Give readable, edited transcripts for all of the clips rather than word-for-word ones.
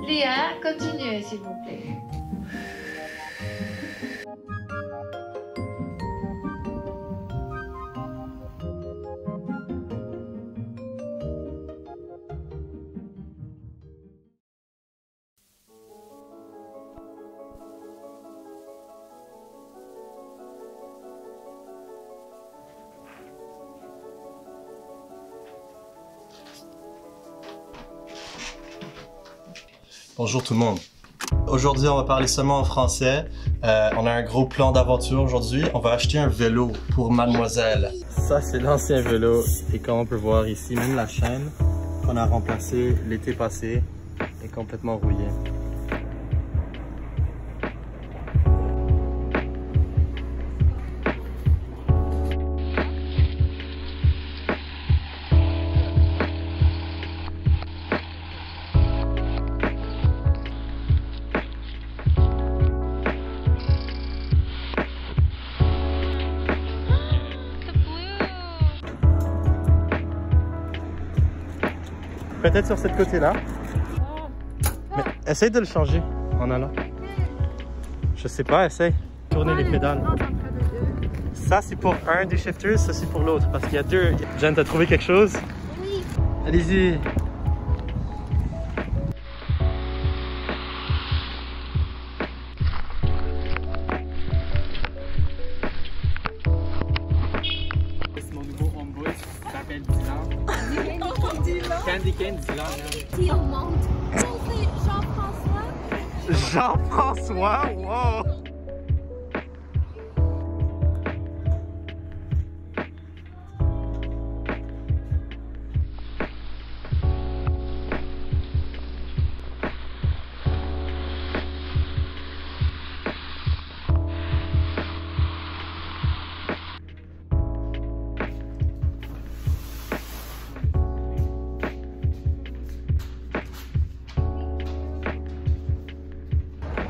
Léa, continuez s'il vous plaît. Bonjour tout le monde. Aujourd'hui, on va parler seulement en français. On a un gros plan d'aventure aujourd'hui. On va acheter un vélo pour mademoiselle. Ça, c'est l'ancien vélo. Et comme on peut voir ici, même la chaîne qu'on a remplacée l'été passé est complètement rouillée. Peut-être sur cette côté-là. Mais essaye de le changer en allant. Je sais pas, essaye. Tourner les pédales. Ça, c'est pour un des shifters, ça, c'est pour l'autre. Parce qu'il y a deux. Jeanne, t'as trouvé quelque chose? Oui. Allez-y. C'est mon nouveau homeboy, il s'appelle Dylan. Candy Dylan. Qui augmente. C'est Jean-François. Jean-François, wow!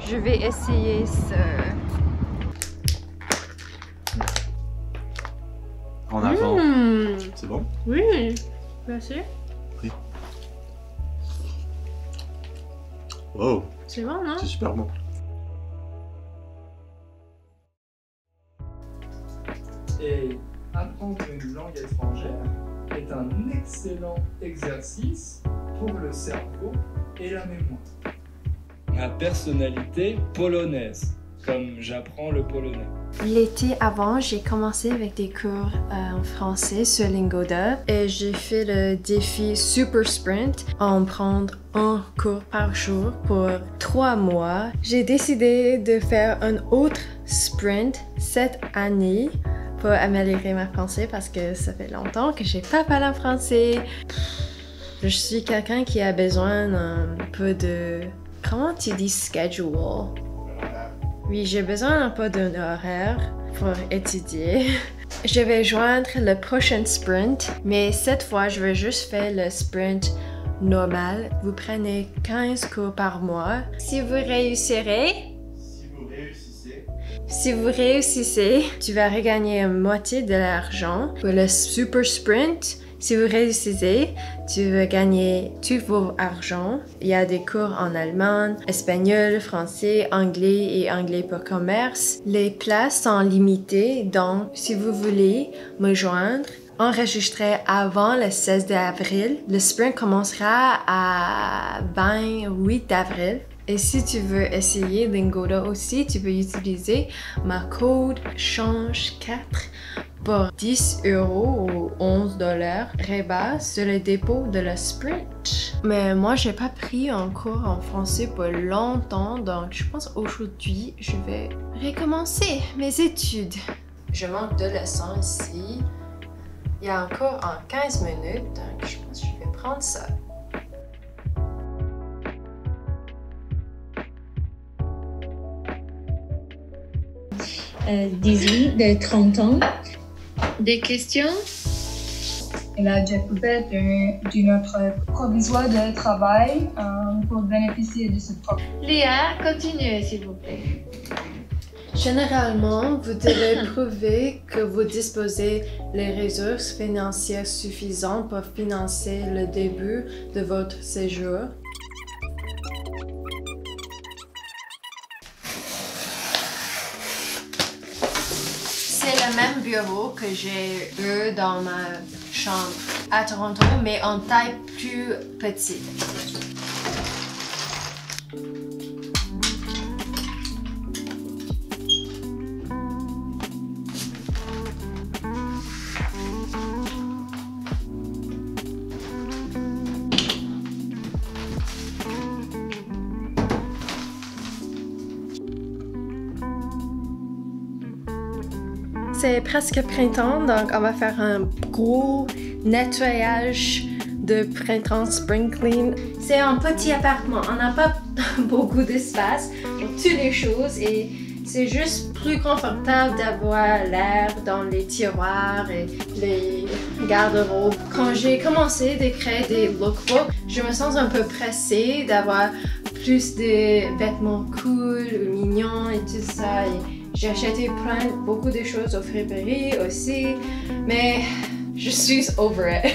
Je vais essayer ce... En avant. C'est bon? Oui, bien sûr. Oui. Wow. C'est bon, non? C'est super bon. Et apprendre une langue étrangère est un excellent exercice pour le cerveau et la mémoire. Ma personnalité polonaise, comme j'apprends le polonais. L'été avant, j'ai commencé avec des cours en français sur Lingoda et j'ai fait le défi Super Sprint en prendre un cours par jour pour 3 mois. J'ai décidé de faire un autre sprint cette année pour améliorer ma français parce que ça fait longtemps que j'ai pas parlé en français. Je suis quelqu'un qui a besoin d'un peu de... Comment tu dis schedule? Oui, j'ai besoin un peu d'un horaire pour étudier. Je vais joindre le prochain sprint, mais cette fois, je vais juste faire le sprint normal. Vous prenez 15 cours par mois. Si vous réussirez, tu vas regagner la moitié de l'argent pour le super sprint. Si vous réussissez, tu vas gagner tout vos argent. Il y a des cours en allemand, espagnol, français, anglais et anglais pour commerce. Les places sont limitées, donc si vous voulez me joindre, enregistrez avant le 16 avril. Le sprint commencera à 28 avril. Et si tu veux essayer Lingoda aussi, tu peux utiliser ma code CHANGE4 pour 10 € ou 11 $ rebat sur le dépôt de la sprint. Mais moi, j'ai pas pris un cours en français pour longtemps, donc je pense aujourd'hui, je vais recommencer mes études. Je manque de leçons ici. Il y a encore en 15 minutes, donc je pense que je vais prendre ça. De 30 ans. Des questions? Elle a déjà coupé d'une offre provisoire de travail pour bénéficier de ce programme. Léa, continuez s'il vous plaît. Généralement, vous devez prouver que vous disposez les ressources financières suffisantes pour financer le début de votre séjour. C'est le même bureau que j'ai eu dans ma chambre à Toronto, mais en taille plus petite. C'est presque printemps, donc on va faire un gros nettoyage de printemps spring clean. C'est un petit appartement, on n'a pas beaucoup d'espace pour toutes les choses et c'est juste plus confortable d'avoir l'air dans les tiroirs et les garde-robes. Quand j'ai commencé à créer des lookbooks, je me sens un peu pressée d'avoir plus de vêtements cool ou mignons et tout ça. J'ai acheté beaucoup de choses au friperie aussi, mais je suis over it.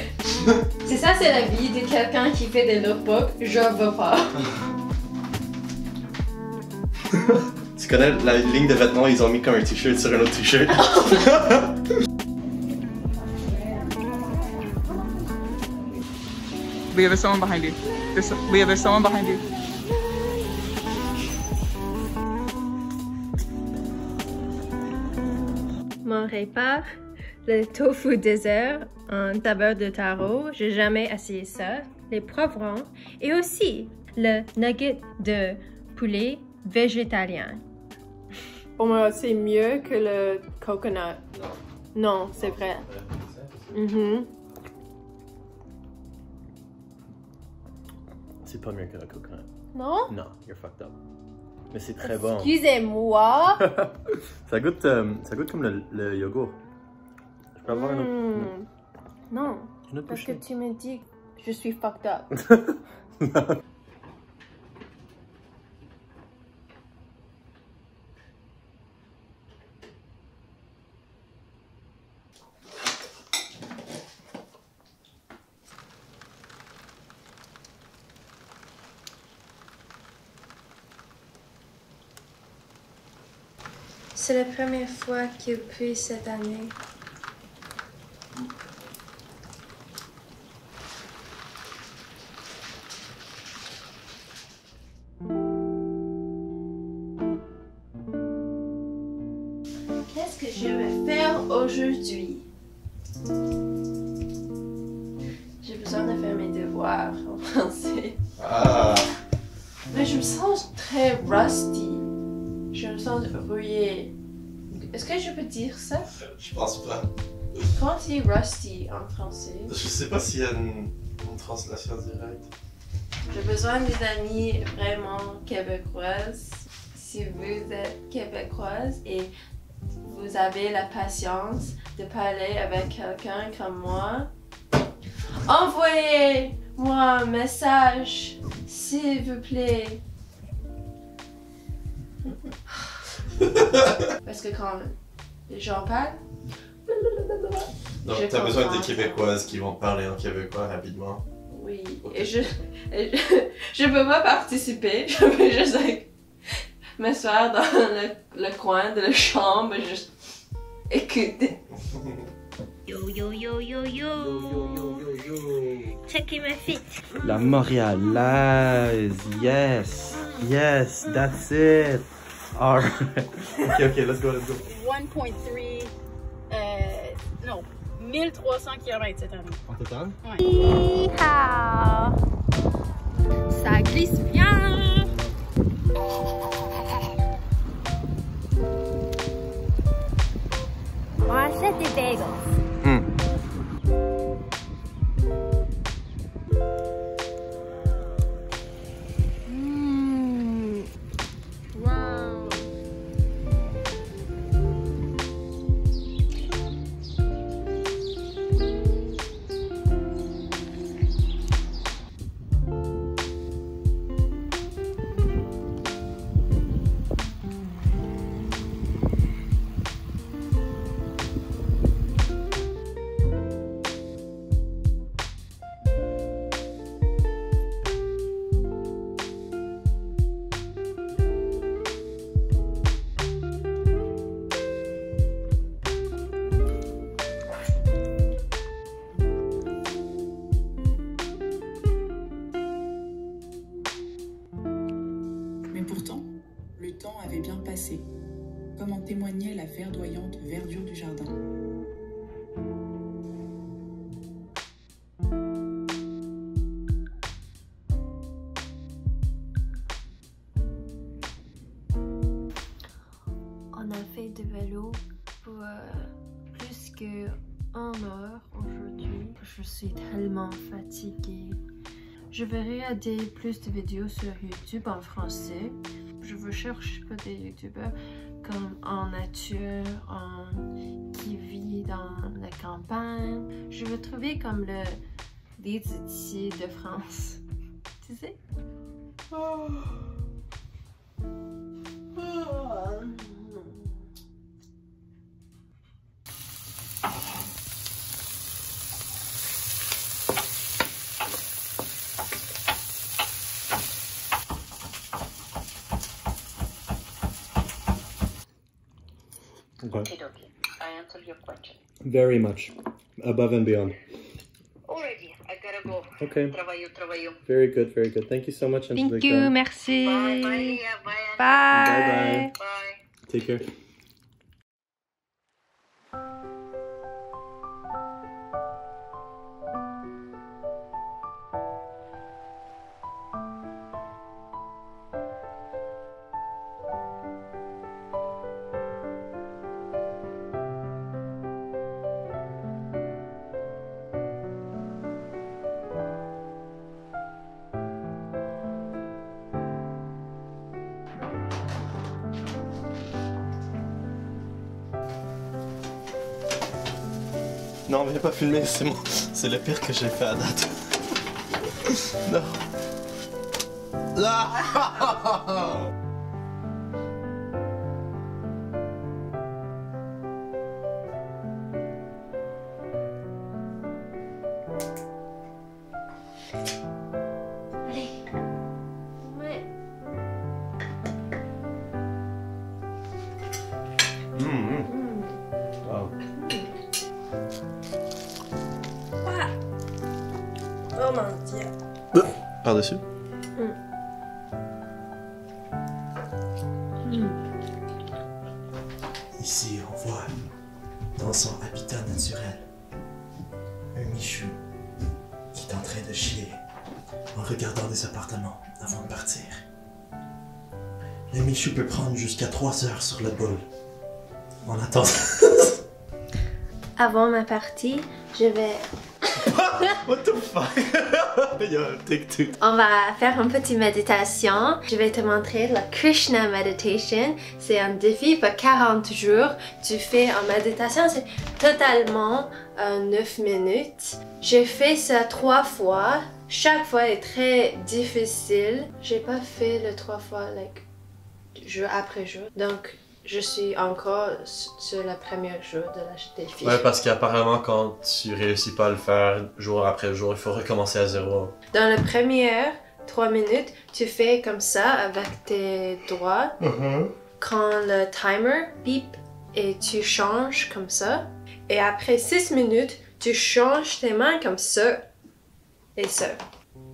C'est ça, c'est la vie de quelqu'un qui fait des lookbooks. Je veux pas. Tu connais la ligne de vêtements, ils ont mis comme un t-shirt sur un autre t-shirt. There's someone behind you. There's someone behind you. Mon repas, le tofu dessert en tabeur de taro, j'ai jamais essayé ça, les poivrons et aussi le nugget de poulet végétalien. Pour moi, c'est mieux que le coconut. Non, c'est vrai. C'est pas mieux que la coconut. Non? Non, you're fucked up. Mais c'est très bon. Excusez-moi. ça goûte comme le yogourt. Je peux avoir un autre? Non. Une autre Parce que bouchée? tu me dis que je suis fucked up. C'est la première fois qu'il pleut cette année. Qu'est-ce que je vais faire aujourd'hui? J'ai besoin de faire mes devoirs en français. Ah. Mais je me sens très rusty. Je me sens rouillée. Est-ce que je peux dire ça? Je pense pas. Comment tu dis rusty en français? Je sais pas s'il y a une translation directe. J'ai besoin des amis vraiment québécoises. Si vous êtes québécoise et vous avez la patience de parler avec quelqu'un comme moi, envoyez-moi un message, s'il vous plaît. Parce que quand les gens parlent, Donc, je t'as besoin comprends. des Québécoises qui vont te parler en québécois rapidement. oui, Ok. et je peux pas participer, je peux juste m'asseoir dans le coin de la chambre et juste écouter. Yo yo yo yo yo. Checkez ma fit. La montréalaise, yes, yes, that's it. Alright. Okay, let's go. 1.3, non, 1300 km cette année. En total? Yeehaw! Ça glisse bien! On achète des bagels. Wow! jardin. On a fait du vélo pour plus que 1 heure aujourd'hui. Je suis tellement fatiguée. Je vais regarder plus de vidéos sur YouTube en français. Je recherche pour des youtubeurs comme en nature, qui vit dans la campagne. Je veux trouver comme les ici de France. Tu sais? Okay. I answered your question. Very much. Above and beyond. Already, I gotta go. Okay. Travaillo. Very good, very good. Thank you so much, Angelica. Thank you, merci. Bye, Leah. Bye, Anna. Bye. Bye. Take care. Non, viens pas filmer, c'est bon. C'est le pire que j'ai fait à date. Non. Ah! Allez. Ouais. Wow. Oh mon Dieu. Par-dessus? Ici, on voit, dans son habitat naturel, un michou qui est en train de chier en regardant des appartements avant de partir. Le michou peut prendre jusqu'à 3 heures sur le bol. En attendant... Avant ma partie, je vais... What the fuck? Yo, take two. On va faire une petite méditation. Je vais te montrer la Krishna Meditation. C'est un défi pour 40 jours. Tu fais en méditation, c'est totalement 9 minutes. J'ai fait ça 3 fois. Chaque fois est très difficile. J'ai pas fait le 3 fois, jour après jour. Donc, je suis encore sur le premier jour de la défi. Ouais, parce qu'apparemment, quand tu réussis pas à le faire jour après jour, il faut recommencer à zéro. Dans la première 3 minutes, tu fais comme ça avec tes doigts. Quand le timer bip et tu changes comme ça. Et après 6 minutes, tu changes tes mains comme ça et ça.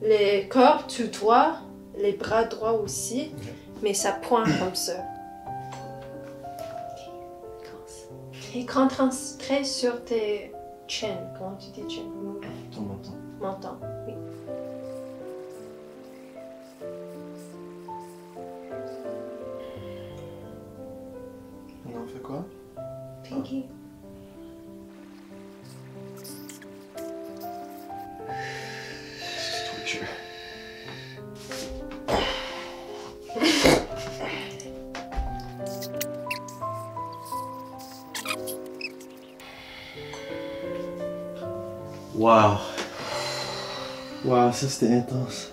Les corps, tu droit, les bras droits aussi, mais ça pointe comme ça. Et concentre sur tes chin. Comment tu dis chin? Ton menton. Menton, oui. On en fait quoi? Pinky. Wow. Wow, ça c'était intense.